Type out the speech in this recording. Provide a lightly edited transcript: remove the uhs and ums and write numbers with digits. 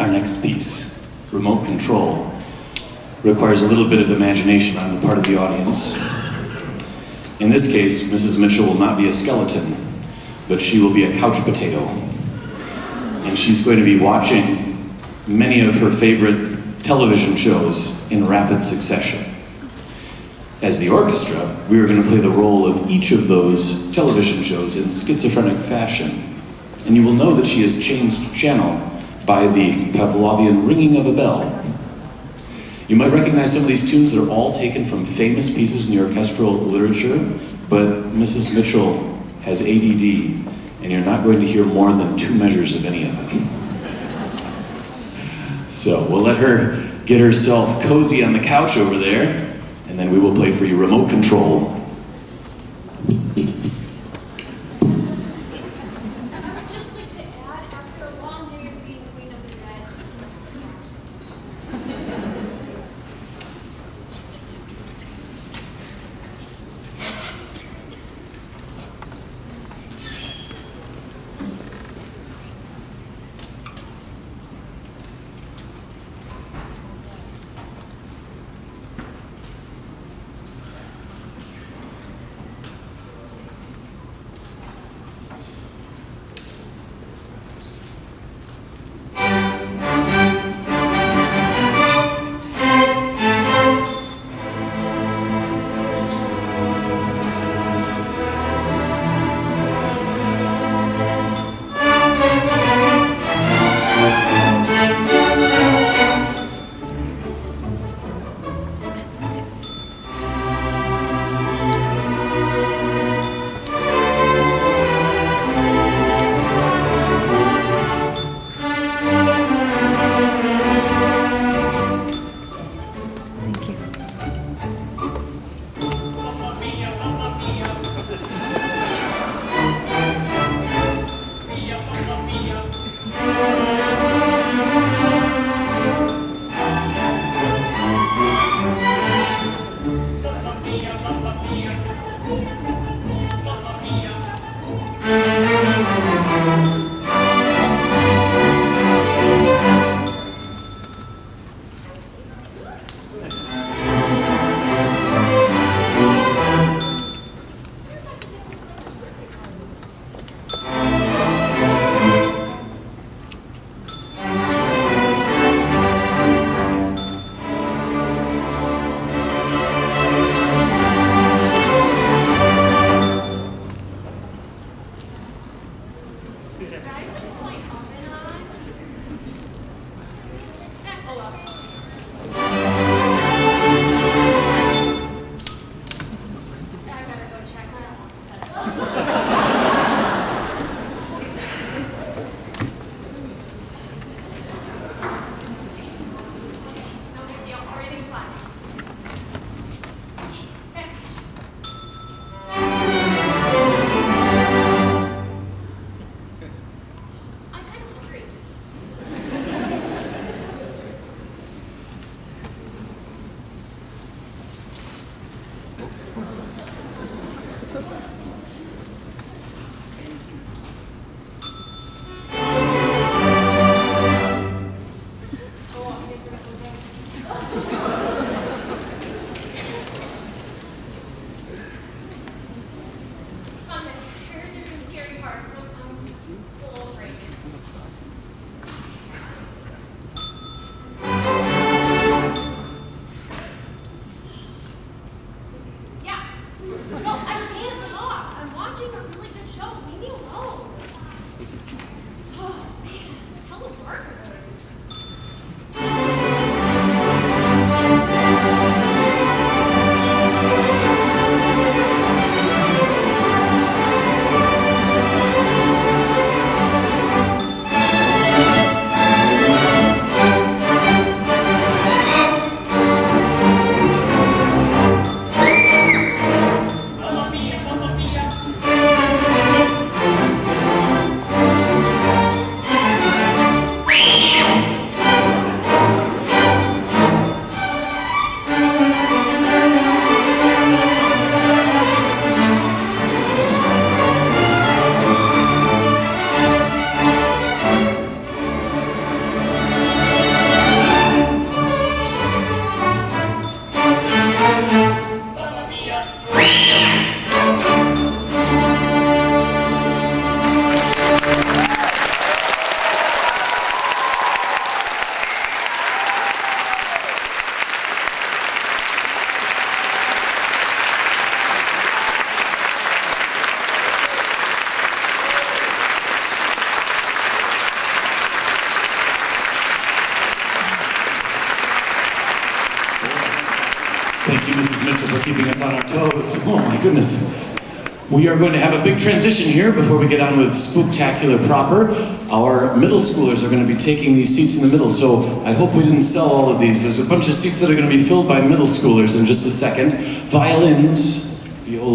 Our next piece, Remote Control, requires a little bit of imagination on the part of the audience. In this case, Mrs. Mitchell will not be a skeleton, but she will be a couch potato. And she's going to be watching many of her favorite television shows in rapid succession. As the orchestra, we are going to play the role of each of those television shows in schizophrenic fashion. And you will know that she has changed channel by the Pavlovian ringing of a bell. You might recognize some of these tunes that are all taken from famous pieces in the orchestral literature, but Mrs. Mitchell has ADD, and you're not going to hear more than 2 measures of any of them. So we'll let her get herself cozy on the couch over there, and then we will play for you Remote Control. Mrs. Mitchell for keeping us on our toes. Oh my goodness. We are going to have a big transition here before we get on with Spooktacular proper. Our middle schoolers are going to be taking these seats in the middle, so I hope we didn't sell all of these. There's a bunch of seats that are going to be filled by middle schoolers in just a second. Violins, violas,